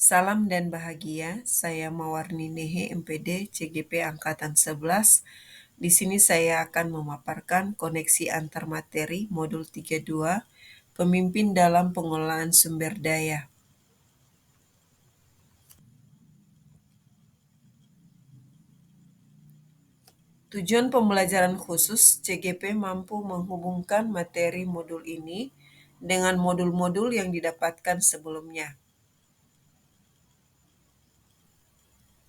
Salam dan bahagia, saya Mawarni Nehe MPD CGP Angkatan 11. Di sini saya akan memaparkan koneksi antar materi modul 32, pemimpin dalam pengelolaan sumber daya. Tujuan pembelajaran khusus CGP mampu menghubungkan materi modul ini dengan modul-modul yang didapatkan sebelumnya.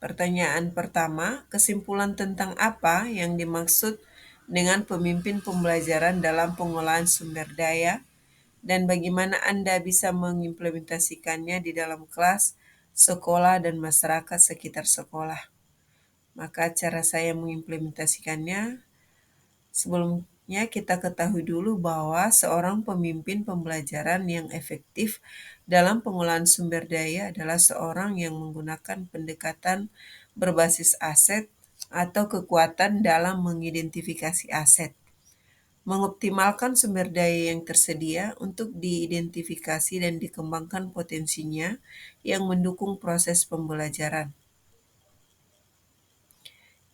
Pertanyaan pertama, kesimpulan tentang apa yang dimaksud dengan pemimpin pembelajaran dalam pengolahan sumber daya dan bagaimana Anda bisa mengimplementasikannya di dalam kelas, sekolah, dan masyarakat sekitar sekolah. Maka cara saya mengimplementasikannya, sebelumnya kita ketahui dulu bahwa seorang pemimpin pembelajaran yang efektif dalam pengolahan sumber daya adalah seorang yang menggunakan pendekatan berbasis aset atau kekuatan dalam mengidentifikasi aset, mengoptimalkan sumber daya yang tersedia untuk diidentifikasi dan dikembangkan potensinya yang mendukung proses pembelajaran.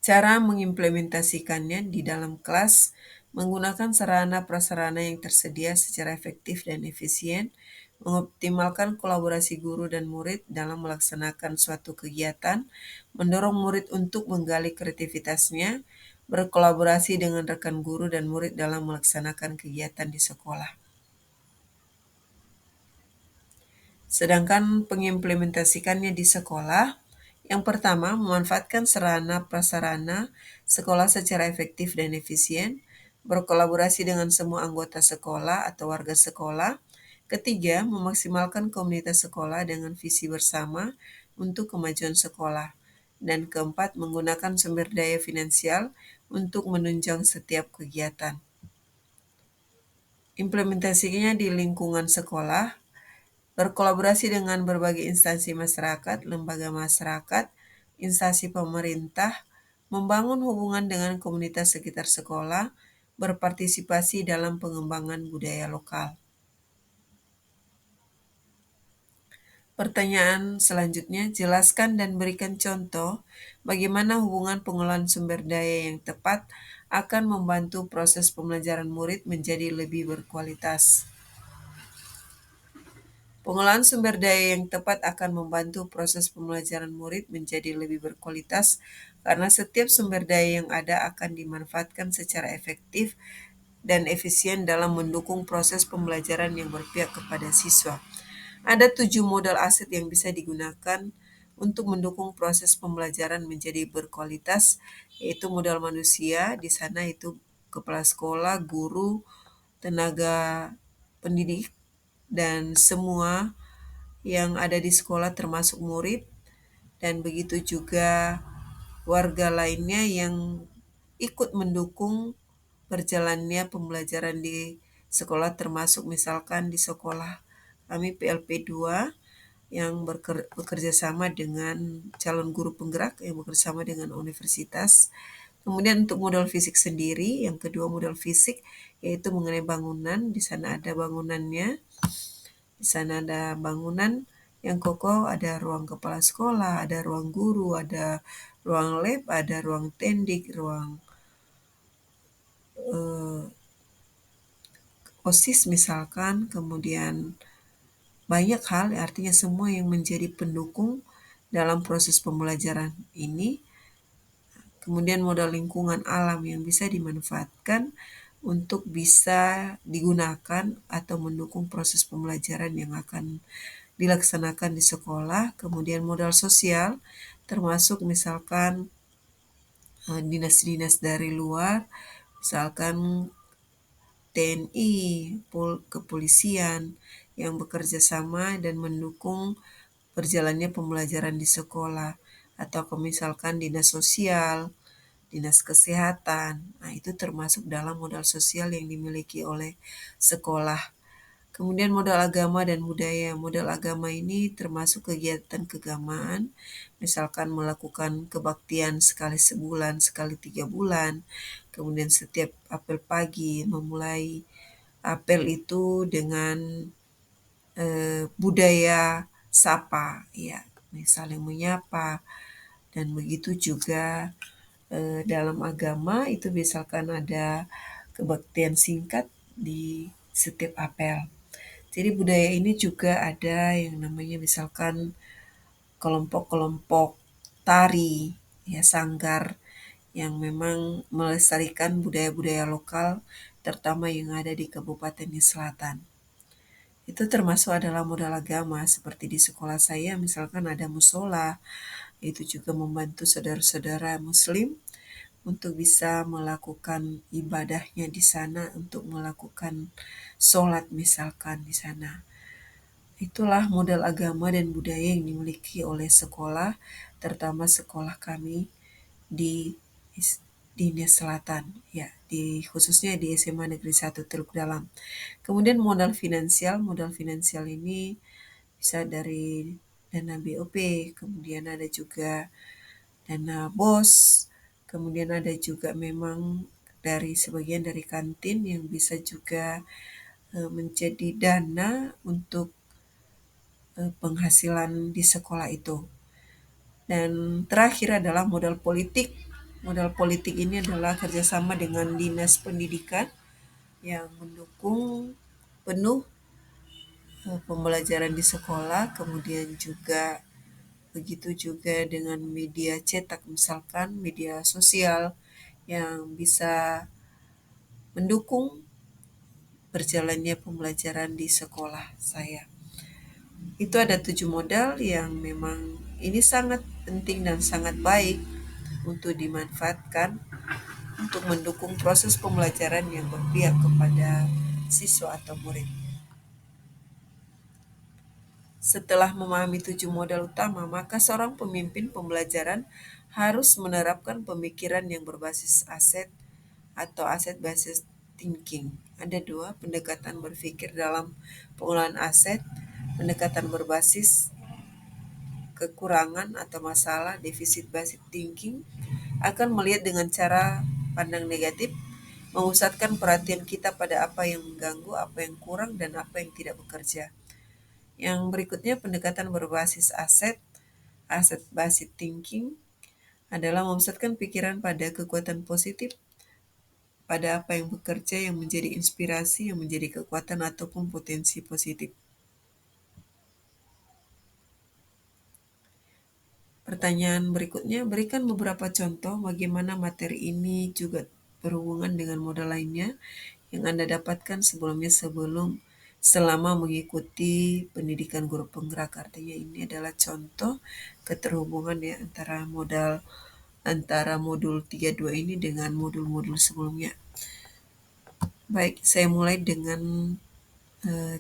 Cara mengimplementasikannya di dalam kelas menggunakan sarana-prasarana yang tersedia secara efektif dan efisien, mengoptimalkan kolaborasi guru dan murid dalam melaksanakan suatu kegiatan, mendorong murid untuk menggali kreativitasnya, berkolaborasi dengan rekan guru dan murid dalam melaksanakan kegiatan di sekolah. Sedangkan pengimplementasikannya di sekolah, yang pertama, memanfaatkan sarana-prasarana sekolah secara efektif dan efisien, berkolaborasi dengan semua anggota sekolah atau warga sekolah. Ketiga, memaksimalkan komunitas sekolah dengan visi bersama untuk kemajuan sekolah. Dan keempat, menggunakan sumber daya finansial untuk menunjang setiap kegiatan. Implementasinya di lingkungan sekolah, berkolaborasi dengan berbagai instansi masyarakat, lembaga masyarakat, instansi pemerintah, membangun hubungan dengan komunitas sekitar sekolah, berpartisipasi dalam pengembangan budaya lokal. Pertanyaan selanjutnya, jelaskan dan berikan contoh bagaimana hubungan pengolahan sumber daya yang tepat akan membantu proses pembelajaran murid menjadi lebih berkualitas. Pengolahan sumber daya yang tepat akan membantu proses pembelajaran murid menjadi lebih berkualitas karena setiap sumber daya yang ada akan dimanfaatkan secara efektif dan efisien dalam mendukung proses pembelajaran yang berpihak kepada siswa. Ada 7 modal aset yang bisa digunakan untuk mendukung proses pembelajaran menjadi berkualitas, yaitu modal manusia, di sana itu kepala sekolah, guru, tenaga pendidik, dan semua yang ada di sekolah termasuk murid, dan begitu juga warga lainnya yang ikut mendukung berjalannya pembelajaran di sekolah, termasuk misalkan di sekolah kami PLP 2 yang bekerja sama dengan calon guru penggerak yang bekerja sama dengan universitas. Kemudian untuk modal fisik sendiri, yang kedua modal fisik yaitu mengenai bangunan, di sana ada bangunannya. Di sana ada bangunan yang kokoh, ada ruang kepala sekolah, ada ruang guru, ada ruang lab, ada ruang tendik, ruang OSIS misalkan, kemudian banyak hal, artinya semua yang menjadi pendukung dalam proses pembelajaran ini. Kemudian modal lingkungan alam yang bisa dimanfaatkan untuk bisa digunakan atau mendukung proses pembelajaran yang akan dilaksanakan di sekolah. Kemudian modal sosial termasuk misalkan dinas-dinas dari luar, misalkan TNI, kepolisian yang bekerja sama dan mendukung berjalannya pembelajaran di sekolah, atau misalkan dinas sosial, dinas kesehatan. Nah, itu termasuk dalam modal sosial yang dimiliki oleh sekolah. Kemudian modal agama dan budaya. Modal agama ini termasuk kegiatan keagamaan, misalkan melakukan kebaktian sekali sebulan, sekali 3 bulan. Kemudian setiap apel pagi, memulai apel itu dengan budaya sapa, ya. saling menyapa, dan begitu juga dalam agama itu misalkan ada kebaktian singkat di setiap apel. Jadi budaya ini juga ada yang namanya misalkan kelompok-kelompok tari, ya sanggar yang memang melestarikan budaya-budaya lokal terutama yang ada di Kabupaten Selatan. Itu termasuk adalah modal agama seperti di sekolah saya misalkan ada musola, itu juga membantu saudara-saudara muslim untuk bisa melakukan ibadahnya di sana, untuk melakukan sholat misalkan di sana. Itulah modal agama dan budaya yang dimiliki oleh sekolah, terutama sekolah kami di Dinas Selatan, ya, khususnya di SMA Negeri 1 Teluk Dalam. Kemudian modal finansial ini bisa dari dana BOP, kemudian ada juga dana BOS, kemudian ada juga memang dari sebagian dari kantin yang bisa juga menjadi dana untuk penghasilan di sekolah itu. Dan terakhir adalah modal politik. Modal politik ini adalah kerjasama dengan dinas pendidikan yang mendukung penuh pembelajaran di sekolah, kemudian juga begitu juga dengan media cetak, misalkan media sosial yang bisa mendukung berjalannya pembelajaran di sekolah saya. Itu ada 7 modal yang memang ini sangat penting dan sangat baik untuk dimanfaatkan untuk mendukung proses pembelajaran yang berpihak kepada siswa atau murid. Setelah memahami 7 modal utama, maka seorang pemimpin pembelajaran harus menerapkan pemikiran yang berbasis aset atau aset based thinking. Ada 2 pendekatan berpikir dalam pengolahan aset. Pendekatan berbasis kekurangan atau masalah, defisit based thinking, akan melihat dengan cara pandang negatif, memusatkan perhatian kita pada apa yang mengganggu, apa yang kurang, dan apa yang tidak bekerja. Yang berikutnya pendekatan berbasis aset, asset based thinking, adalah memusatkan pikiran pada kekuatan positif, pada apa yang bekerja, yang menjadi inspirasi, yang menjadi kekuatan ataupun potensi positif. Pertanyaan berikutnya, berikan beberapa contoh bagaimana materi ini juga berhubungan dengan modal lainnya yang Anda dapatkan selama mengikuti pendidikan guru penggerak. Artinya ini adalah contoh keterhubungan ya antara modul 32 ini dengan modul-modul sebelumnya. Baik, saya mulai dengan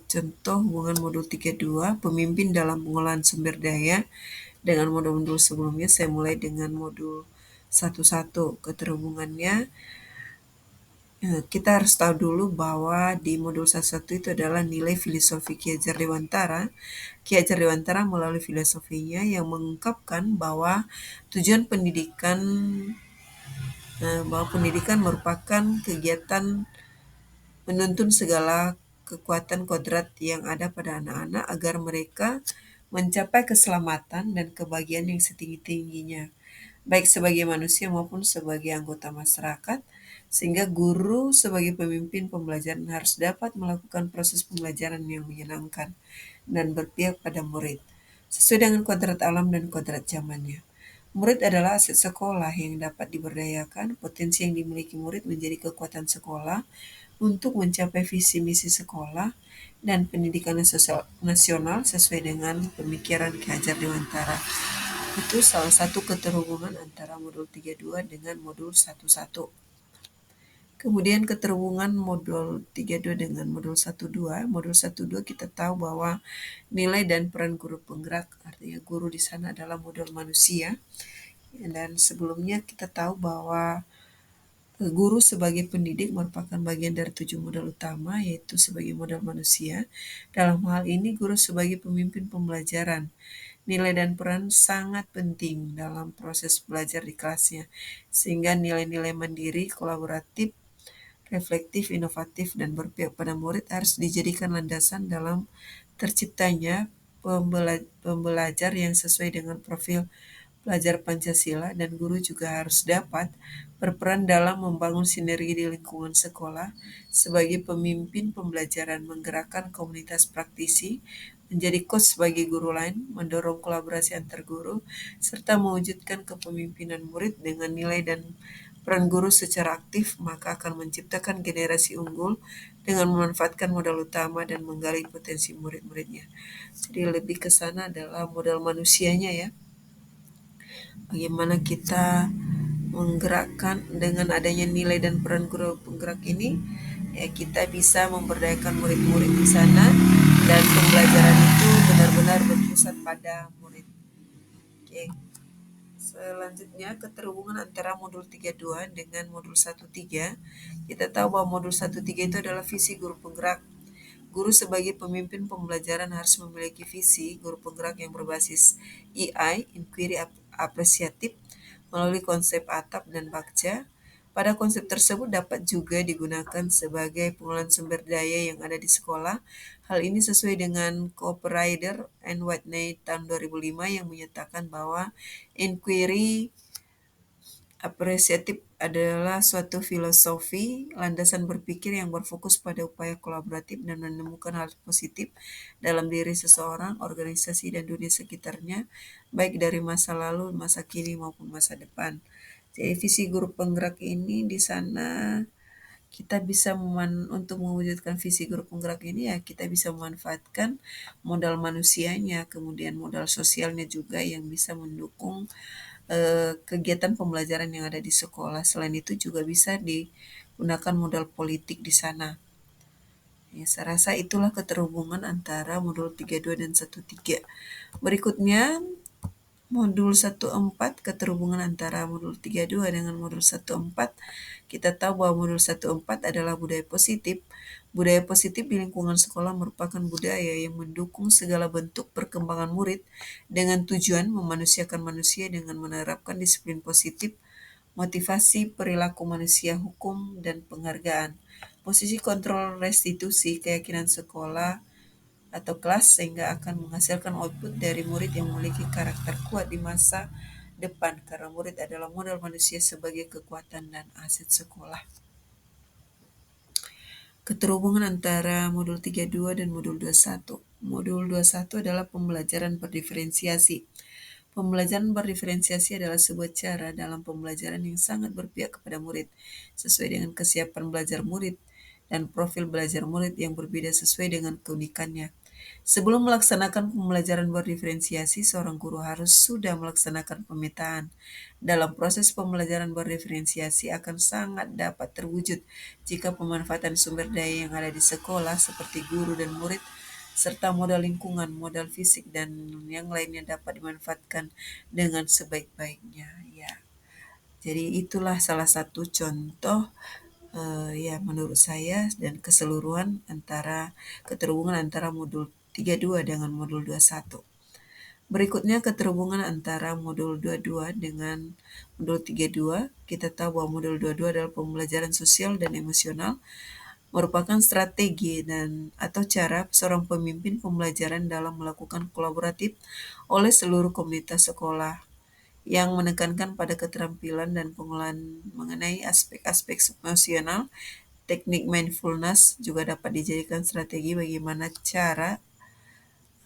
contoh hubungan modul 32, pemimpin dalam pengolahan sumber daya. Dengan modul-modul sebelumnya, saya mulai dengan modul 11. Keterhubungannya, kita harus tahu dulu bahwa di modul 11 itu adalah nilai filosofi Ki Hajar Dewantara. Ki Hajar Dewantara melalui filosofinya yang mengungkapkan bahwa tujuan pendidikan, bahwa pendidikan merupakan kegiatan menuntun segala kekuatan kodrat yang ada pada anak-anak agar mereka mencapai keselamatan dan kebahagiaan yang setinggi-tingginya, baik sebagai manusia maupun sebagai anggota masyarakat, sehingga guru sebagai pemimpin pembelajaran harus dapat melakukan proses pembelajaran yang menyenangkan dan berpihak pada murid, sesuai dengan kodrat alam dan kodrat zamannya. Murid adalah aset sekolah yang dapat diberdayakan. Potensi yang dimiliki murid menjadi kekuatan sekolah untuk mencapai visi misi sekolah dan pendidikan sosial nasional sesuai dengan pemikiran Ki Hajar Dewantara. Itu salah satu keterhubungan antara modul 32 dengan modul 11. Kemudian keterhubungan modul 32 dengan modul 12. Modul 12 kita tahu bahwa nilai dan peran guru penggerak, artinya guru di sana adalah modal manusia. Dan sebelumnya kita tahu bahwa guru sebagai pendidik merupakan bagian dari 7 modal utama, yaitu sebagai modal manusia. Dalam hal ini, guru sebagai pemimpin pembelajaran. Nilai dan peran sangat penting dalam proses belajar di kelasnya, sehingga nilai-nilai mandiri, kolaboratif, reflektif, inovatif, dan berpihak pada murid harus dijadikan landasan dalam terciptanya pembelajar yang sesuai dengan profil pelajar Pancasila, dan guru juga harus dapat berperan dalam membangun sinergi di lingkungan sekolah sebagai pemimpin pembelajaran, menggerakkan komunitas praktisi, menjadi coach bagi guru lain, mendorong kolaborasi antar guru, serta mewujudkan kepemimpinan murid dengan nilai dan peran guru secara aktif, maka akan menciptakan generasi unggul dengan memanfaatkan modal utama dan menggali potensi murid-muridnya. Jadi lebih ke sana adalah modal manusianya ya. Bagaimana kita menggerakkan dengan adanya nilai dan peran guru penggerak ini, ya kita bisa memberdayakan murid-murid di sana dan pembelajaran itu benar-benar berpusat pada murid. Oke. Selanjutnya, keterhubungan antara modul 32 dengan modul 13. Kita tahu bahwa modul 13 itu adalah visi guru penggerak. Guru sebagai pemimpin pembelajaran harus memiliki visi guru penggerak yang berbasis EI, Inquiry Apresiatif, melalui konsep atap dan bakca. Pada konsep tersebut dapat juga digunakan sebagai pengelolaan sumber daya yang ada di sekolah. Hal ini sesuai dengan Cooperrider and Whitney tahun 2005 yang menyatakan bahwa inquiry apresiatif adalah suatu filosofi landasan berpikir yang berfokus pada upaya kolaboratif dan menemukan hal positif dalam diri seseorang, organisasi, dan dunia sekitarnya, baik dari masa lalu, masa kini, maupun masa depan. Jadi visi guru penggerak ini di sana kita bisa untuk mewujudkan visi guru penggerak ini ya kita bisa memanfaatkan modal manusianya, kemudian modal sosialnya juga yang bisa mendukung kegiatan pembelajaran yang ada di sekolah. Selain itu juga bisa digunakan modal politik di sana. Ya, saya rasa itulah keterhubungan antara modul 32 dan 13. Berikutnya, modul 14, keterhubungan antara modul 32 dengan modul 14. Kita tahu bahwa modul 14 adalah budaya positif. Budaya positif di lingkungan sekolah merupakan budaya yang mendukung segala bentuk perkembangan murid dengan tujuan memanusiakan manusia dengan menerapkan disiplin positif, motivasi, perilaku manusia, hukum, dan penghargaan. Posisi kontrol restitusi keyakinan sekolah atau kelas sehingga akan menghasilkan output dari murid yang memiliki karakter kuat di masa depan karena murid adalah modal manusia sebagai kekuatan dan aset sekolah. Keterhubungan antara modul 32 dan modul 21. Modul 21 adalah pembelajaran berdiferensiasi. Pembelajaran berdiferensiasi adalah sebuah cara dalam pembelajaran yang sangat berpihak kepada murid, sesuai dengan kesiapan belajar murid dan profil belajar murid yang berbeda sesuai dengan keunikannya. Sebelum melaksanakan pembelajaran berdiferensiasi, seorang guru harus sudah melaksanakan pemetaan. Dalam proses pembelajaran berdiferensiasi akan sangat dapat terwujud jika pemanfaatan sumber daya yang ada di sekolah seperti guru dan murid serta modal lingkungan, modal fisik, dan yang lainnya dapat dimanfaatkan dengan sebaik-baiknya. Ya, jadi itulah salah satu contoh ya menurut saya dan keseluruhan antara keterhubungan antara modul 32 dengan modul 21. Berikutnya keterhubungan antara modul 22 dengan modul 32. Kita tahu bahwa modul 22 adalah pembelajaran sosial dan emosional, merupakan strategi dan atau cara seorang pemimpin pembelajaran dalam melakukan kolaboratif oleh seluruh komunitas sekolah yang menekankan pada keterampilan dan pengolahan mengenai aspek-aspek emosional. Teknik mindfulness juga dapat dijadikan strategi bagaimana cara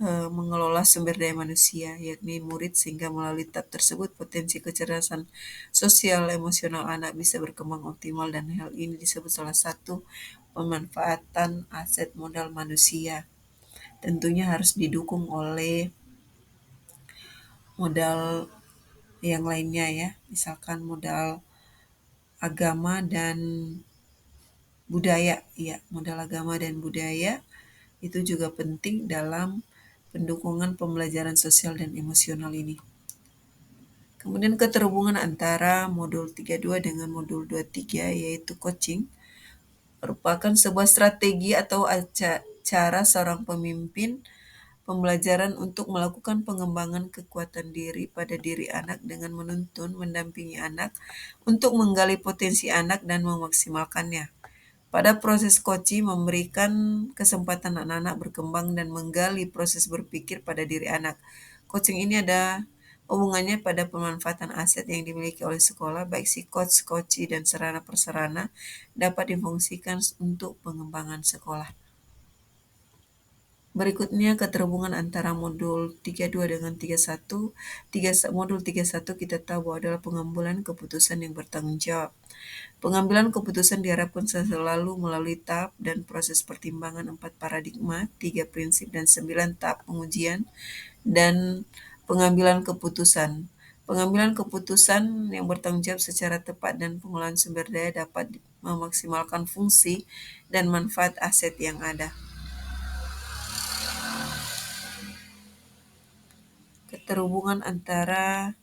mengelola sumber daya manusia, yakni murid, sehingga melalui tahap tersebut potensi kecerdasan sosial emosional anak bisa berkembang optimal, dan hal ini disebut salah satu pemanfaatan aset modal manusia. Tentunya harus didukung oleh modal yang lainnya ya, misalkan modal agama dan budaya. Ya, modal agama dan budaya itu juga penting dalam pendukungan pembelajaran sosial dan emosional ini. Kemudian keterhubungan antara modul 32 dengan modul 23 yaitu coaching merupakan sebuah strategi atau cara seorang pemimpin pembelajaran untuk melakukan pengembangan kekuatan diri pada diri anak dengan menuntun, mendampingi anak untuk menggali potensi anak dan memaksimalkannya. Pada proses koci memberikan kesempatan anak-anak berkembang dan menggali proses berpikir pada diri anak. Coaching ini ada hubungannya pada pemanfaatan aset yang dimiliki oleh sekolah, baik si coach, coachi, dan sarana prasarana dapat difungsikan untuk pengembangan sekolah. Berikutnya keterhubungan antara modul 32 dengan 31. Modul 31 kita tahu bahwa adalah pengambilan keputusan yang bertanggung jawab. Pengambilan keputusan diharapkan selalu melalui tahap dan proses pertimbangan 4 paradigma, 3 prinsip, dan 9 tahap pengujian dan pengambilan keputusan. Pengambilan keputusan yang bertanggung jawab secara tepat dan pengolahan sumber daya dapat memaksimalkan fungsi dan manfaat aset yang ada. Keterhubungan antara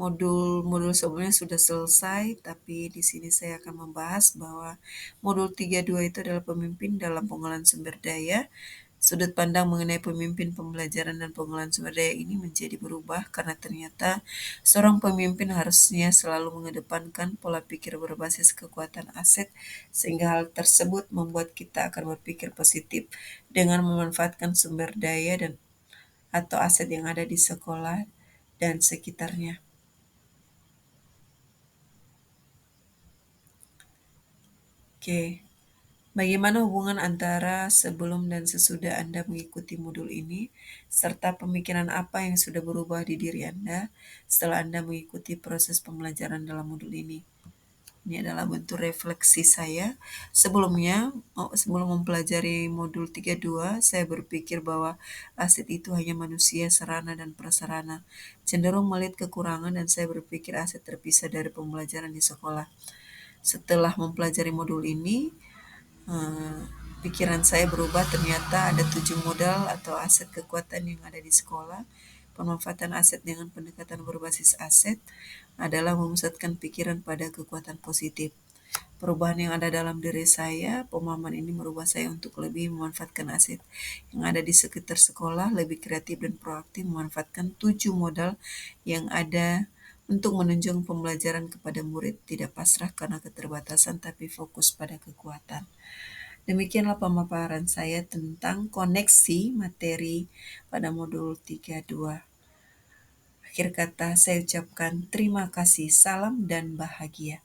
modul-modul sebelumnya sudah selesai, tapi di sini saya akan membahas bahwa modul 32 itu adalah pemimpin dalam pengolahan sumber daya. Sudut pandang mengenai pemimpin pembelajaran dan pengolahan sumber daya ini menjadi berubah karena ternyata seorang pemimpin harusnya selalu mengedepankan pola pikir berbasis kekuatan aset, sehingga hal tersebut membuat kita akan berpikir positif dengan memanfaatkan sumber daya dan atau aset yang ada di sekolah dan sekitarnya. Oke, bagaimana hubungan antara sebelum dan sesudah Anda mengikuti modul ini, serta pemikiran apa yang sudah berubah di diri Anda setelah Anda mengikuti proses pembelajaran dalam modul ini? Ini adalah bentuk refleksi saya. Sebelum mempelajari modul 32, saya berpikir bahwa aset itu hanya manusia, sarana, dan prasarana. Cenderung melihat kekurangan dan saya berpikir aset terpisah dari pembelajaran di sekolah. Setelah mempelajari modul ini, eh, pikiran saya berubah. Ternyata ada 7 modal atau aset kekuatan yang ada di sekolah. Pemanfaatan aset dengan pendekatan berbasis aset adalah memusatkan pikiran pada kekuatan positif. Perubahan yang ada dalam diri saya, pemahaman ini merubah saya untuk lebih memanfaatkan aset yang ada di sekitar sekolah, lebih kreatif dan proaktif memanfaatkan 7 modal yang ada untuk menunjang pembelajaran kepada murid, tidak pasrah karena keterbatasan tapi fokus pada kekuatan. Demikianlah pemaparan saya tentang koneksi materi pada modul 32. Akhir kata saya ucapkan terima kasih, salam dan bahagia.